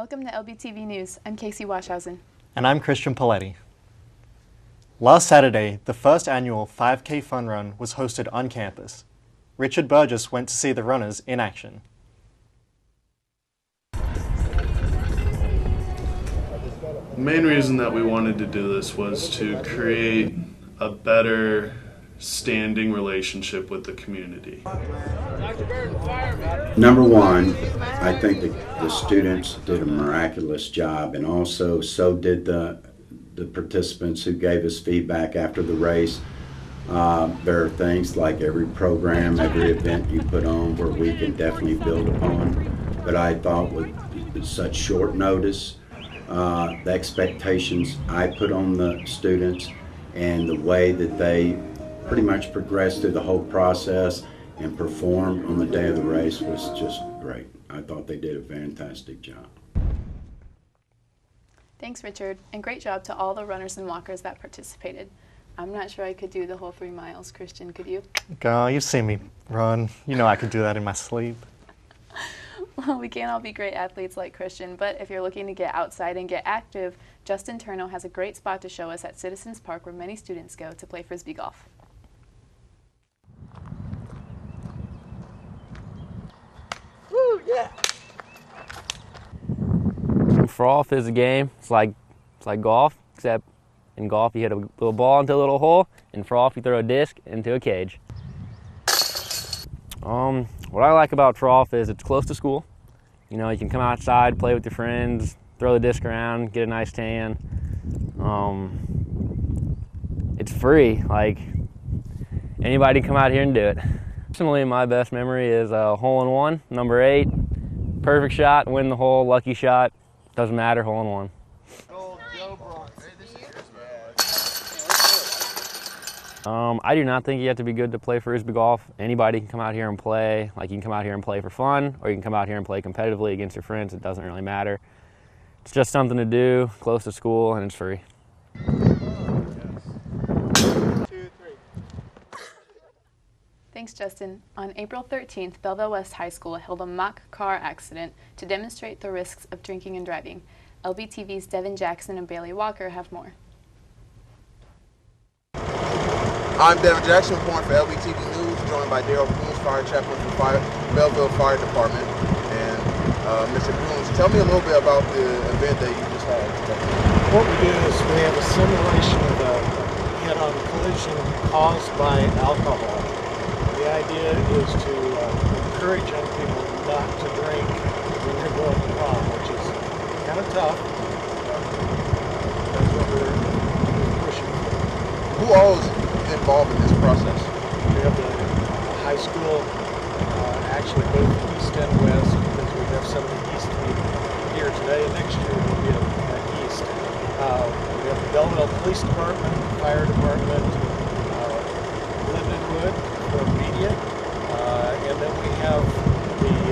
Welcome to LBTV News. I'm Casey Washhausen. And I'm Christian Paletti. Last Saturday, the first annual 5K Fun Run was hosted on campus. Richard Burgess went to see the runners in action. The main reason that we wanted to do this was to create a better standing relationship with the community. Number one, I think the students did a miraculous job, and also so did the participants who gave us feedback after the race. There are things like every program, every event you put on where we can definitely build upon, but I thought with such short notice, the expectations I put on the students and the way that they pretty much progressed through the whole process and performed on the day of the race was just great. I thought they did a fantastic job. Thanks, Richard, and great job to all the runners and walkers that participated. I'm not sure I could do the whole 3 miles. Christian, could you? Girl, you've seen me run. You know I could do that in my sleep. Well, we can't all be great athletes like Christian, but if you're looking to get outside and get active, Justin Turno has a great spot to show us at Citizens Park where many students go to play frisbee golf. Woo, yeah! Froth is a game. It's like golf, except in golf you hit a little ball into a little hole. In froth you throw a disc into a cage. What I like about froth is it's close to school. You know, you can come outside, play with your friends, throw the disc around, get a nice tan. It's free. Like, anybody can come out here and do it. Personally, my best memory is a hole-in-one, number 8. Perfect shot, win the hole, lucky shot. Doesn't matter, hole-in-one. I do not think you have to be good to play frisbee golf. Anybody can come out here and play. Like, you can come out here and play for fun, or you can come out here and play competitively against your friends. It doesn't really matter. It's just something to do, close to school, and it's free. 2, 3. Thanks, Justin. On April 13th, Belleville West High School held a mock car accident to demonstrate the risks of drinking and driving. LBTV's Devin Jackson and Bailey Walker have more. I'm Devin Jackson, reporting for LBTV News, joined by Daryl Coons, Fire Chaplain from Belleville Fire Department. And Mr. Coons, tell me a little bit about the event that you just had today. What we do is we have a simulation of a head-on collision caused by alcohol. The idea is to encourage young people not to drink when you're going to prom, which is kind of tough. That's what we're pushing for. Who all is involved in this process? We have the high school, actually both east and west, because we have some of the east people here today, and next year we'll be at east. We have the Belleville Police Department, Fire Department, Lindenwood for media, and then we have the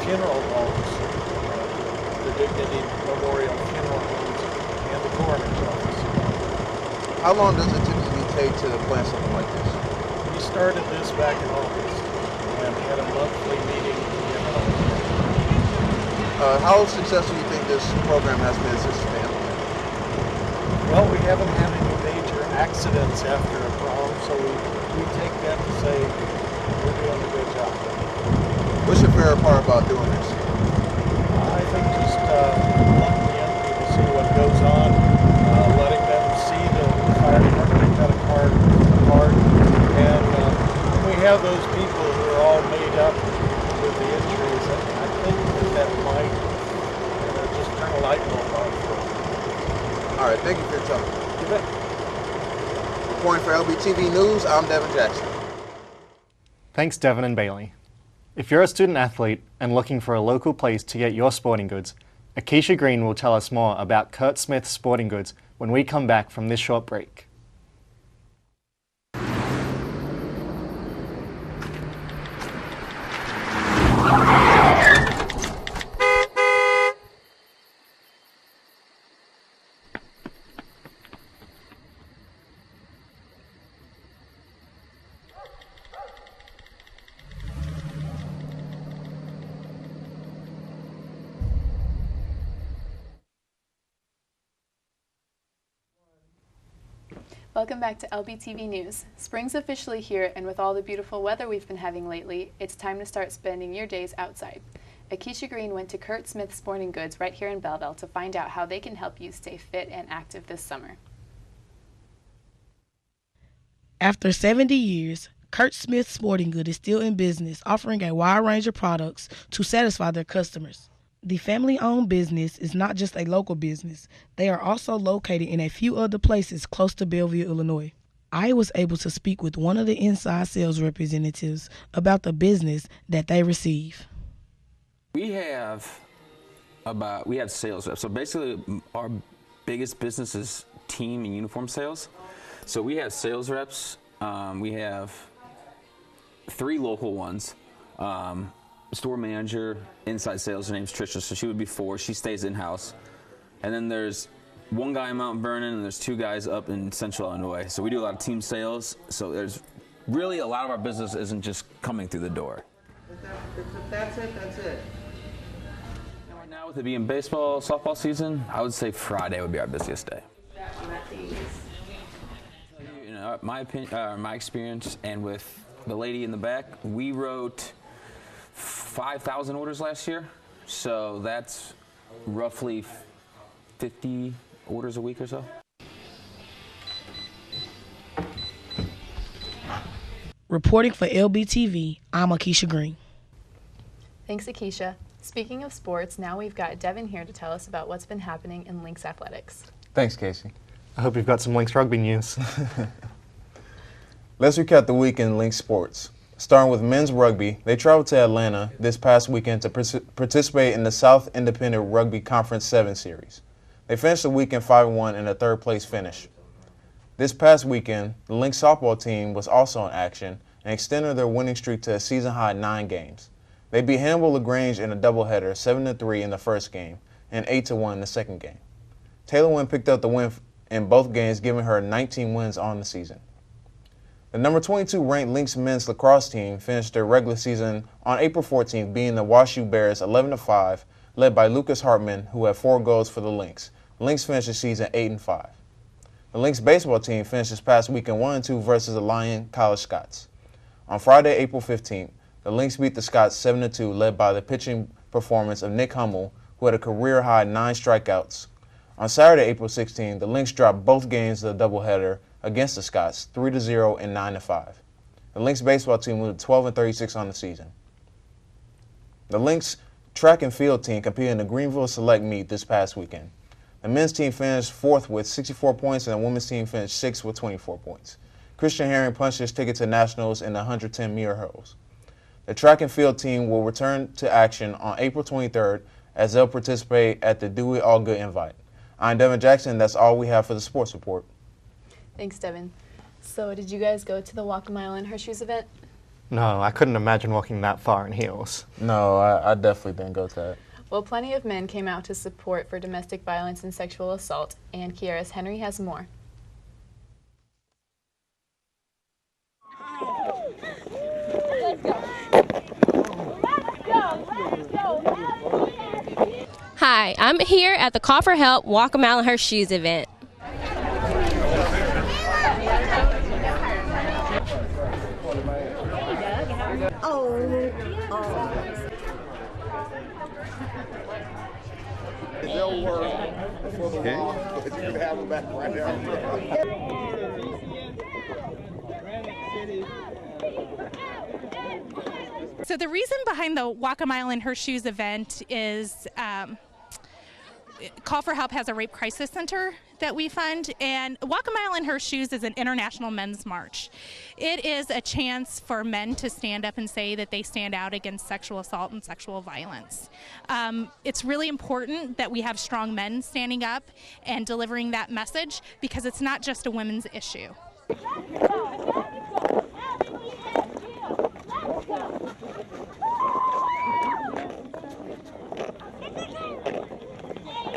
funeral homes, the Dignity Memorial Funeral Homes, and the coroner's office. How long does it typically take to plan something like this? We started this back in August and had a monthly meeting in August. How successful do you think this program has been since it's been implemented? Well, we haven't had any major accidents after a prom, so we take that to say we're doing a good job. What's your favorite part about doing this? I think just letting the young people see what goes on, letting them see the fire department cut a car apart, and we have those people who are all made up with the injuries. I think that might just turn a light bulb on for them. All right, thank you for your time. You bet. Reporting for LBTV News, I'm Devin Jackson. Thanks, Devin and Bailey. If you're a student athlete and looking for a local place to get your sporting goods, Akeisha Green will tell us more about Kurt Smith's Sporting Goods when we come back from this short break. Welcome back to LBTV News. Spring's officially here, and with all the beautiful weather we've been having lately, it's time to start spending your days outside. Akeisha Green went to Kurt Smith Sporting Goods right here in Belleville to find out how they can help you stay fit and active this summer. After 70 years, Kurt Smith Sporting Goods is still in business, offering a wide range of products to satisfy their customers. The family-owned business is not just a local business. They are also located in a few other places close to Belleville, Illinois. I was able to speak with one of the inside sales representatives about the business that they receive. We have sales reps. So basically our biggest business is team and uniform sales. So we have sales reps. We have 3 local ones. Store manager, inside sales, her name's Trisha, so she would be 4. She stays in-house. And then there's 1 guy in Mount Vernon, and there's 2 guys up in Central Illinois. So we do a lot of team sales. So there's really a lot of our business isn't just coming through the door. That's it. Right now, with it being baseball, softball season, I would say Friday would be our busiest day. You know, my opinion, my experience, and with the lady in the back, we wrote 5,000 orders last year, so that's roughly 50 orders a week or so. Reporting for LBTV, I'm Akeisha Green. Thanks, Akeisha. Speaking of sports, now we've got Devin here to tell us about what's been happening in Lynx athletics. Thanks, Casey. I hope you've got some Lynx rugby news. Let's recap the week in Lynx sports. Starting with men's rugby, they traveled to Atlanta this past weekend to participate in the South Independent Rugby Conference 7 series. They finished the weekend 5-1 in a 3rd place finish. This past weekend, the Lynx softball team was also in action and extended their winning streak to a season-high 9 games. They beat Hannibal LaGrange in a doubleheader 7-3 in the first game and 8-1 in the second game. Taylor Wynn picked up the win in both games, giving her 19 wins on the season. The number 22 ranked Lynx men's lacrosse team finished their regular season on April 14th, beating the WashU Bears 11-5, led by Lucas Hartman, who had 4 goals for the Lynx. The Lynx finished the season 8-5. The Lynx baseball team finished this past weekend 1-2 versus the Lyon College Scots. On Friday, April 15th, the Lynx beat the Scots 7-2, led by the pitching performance of Nick Hummel, who had a career-high 9 strikeouts. On Saturday, April 16th, the Lynx dropped both games of the doubleheader against the Scots, 3-0 and 9-5. The Lynx baseball team moved 12-36 on the season. The Lynx track and field team competed in the Greenville Select Meet this past weekend. The men's team finished 4th with 64 points, and the women's team finished 6th with 24 points. Christian Herring punched his ticket to nationals in the 110-meter hurdles. The track and field team will return to action on April 23rd as they'll participate at the Do It All Good Invite. I'm Devin Jackson. That's all we have for the sports report. Thanks, Devin. So did you guys go to the Walk a Mile in Her Shoes event? No, I couldn't imagine walking that far in heels. No, I definitely didn't go to that. Well, plenty of men came out to support for domestic violence and sexual assault, and Kiara's Henry has more. Hi, I'm here at the Call for Help Walk a Mile in Her Shoes event. They'll work for the law, but you can have them back right there. So the reason behind the Walk a Mile in Her Shoes event is Call for Help has a rape crisis center that we fund, and Walk a Mile in Her Shoes is an international men's march. It is a chance for men to stand up and say that they stand out against sexual assault and sexual violence. It's really important that we have strong men standing up and delivering that message, because it's not just a women's issue.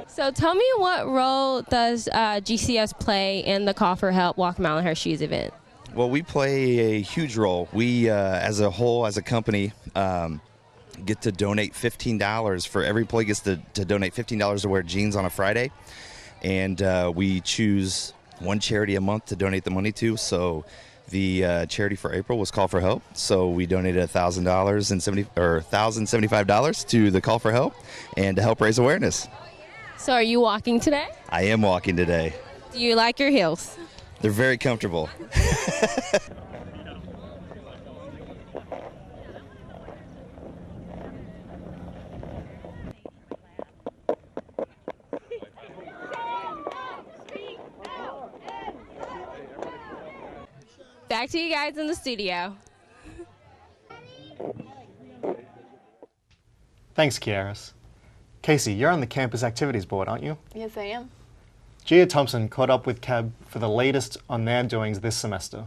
So tell me, what role does GCS play in the Call for Help Walk a Mile in Her Shoes event? Well, we play a huge role. We, as a whole, as a company, get to donate $15 for every employee gets to donate $15 to wear jeans on a Friday. And we choose one charity a month to donate the money to. So the charity for April was Call for Help. So we donated $1,075 to the Call for Help and to help raise awareness. So are you walking today? I am walking today. Do you like your heels? They're very comfortable. Back to you guys in the studio. Thanks, Kiaris. Casey, you're on the campus activities board, aren't you? Yes, I am. Gia Thompson caught up with CAB for the latest on their doings this semester.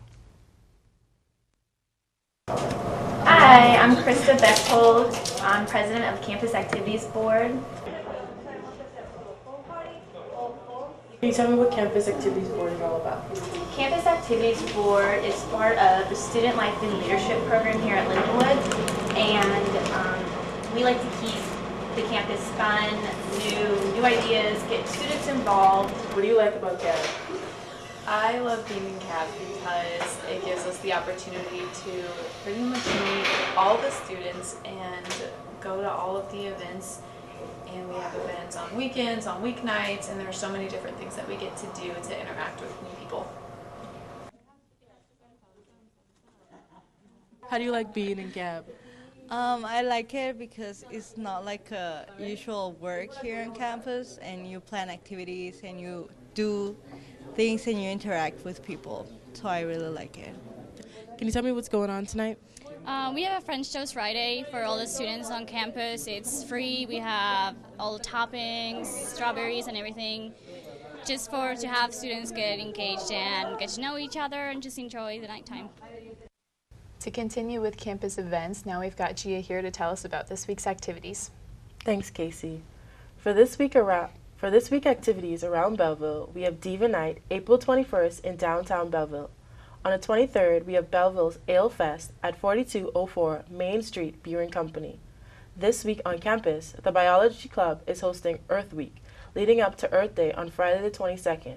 Hi, I'm Krista Bechtold. I'm president of the Campus Activities Board. Can you tell me what Campus Activities Board is all about? Campus Activities Board is part of the Student Life and Leadership program here at Lindenwood, and we like to keep the campus fun, new ideas, get students involved. What do you like about CAB? I love being in CAB because it gives us the opportunity to pretty much meet all the students and go to all of the events. And we have events on weekends, on weeknights, and there are so many different things that we get to do to interact with new people. How do you like being in CAB? I like it because it's not like a usual work here on campus, and you plan activities and you do things and you interact with people. So I really like it. Can you tell me what's going on tonight? We have a French Toast Friday for all the students on campus. It's free. We have all the toppings, strawberries, and everything, just to have students get engaged and get to know each other and just enjoy the nighttime. To continue with campus events, now we've got Gia here to tell us about this week's activities. Thanks, Casey. For this week activities around Belleville, we have Diva Night, April 21st in downtown Belleville. On the 23rd, we have Belleville's Ale Fest at 4204 Main Street Beer and Company. This week on campus, the Biology Club is hosting Earth Week, leading up to Earth Day on Friday the 22nd.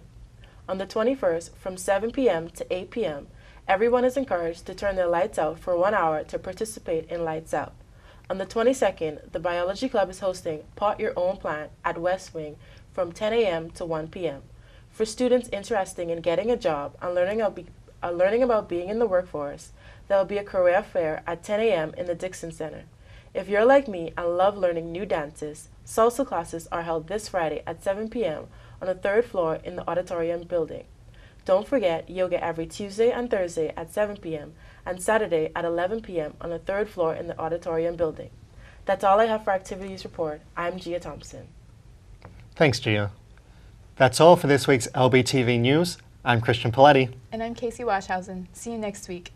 On the 21st, from 7 p.m. to 8 p.m., everyone is encouraged to turn their lights out for 1 hour to participate in Lights Out. On the 22nd, the Biology Club is hosting Pot Your Own Plant at West Wing from 10 a.m. to 1 p.m. For students interested in getting a job and learning about being in the workforce, there will be a career fair at 10 a.m. in the Dixon Center. If you're like me and love learning new dances, salsa classes are held this Friday at 7 p.m. on the 3rd floor in the auditorium building. Don't forget yoga every Tuesday and Thursday at 7 p.m. and Saturday at 11 p.m. on the 3rd floor in the auditorium building. That's all I have for Activities Report. I'm Gia Thompson. Thanks, Gia. That's all for this week's LBTV News. I'm Christian Paletti. And I'm Casey Washhausen. See you next week.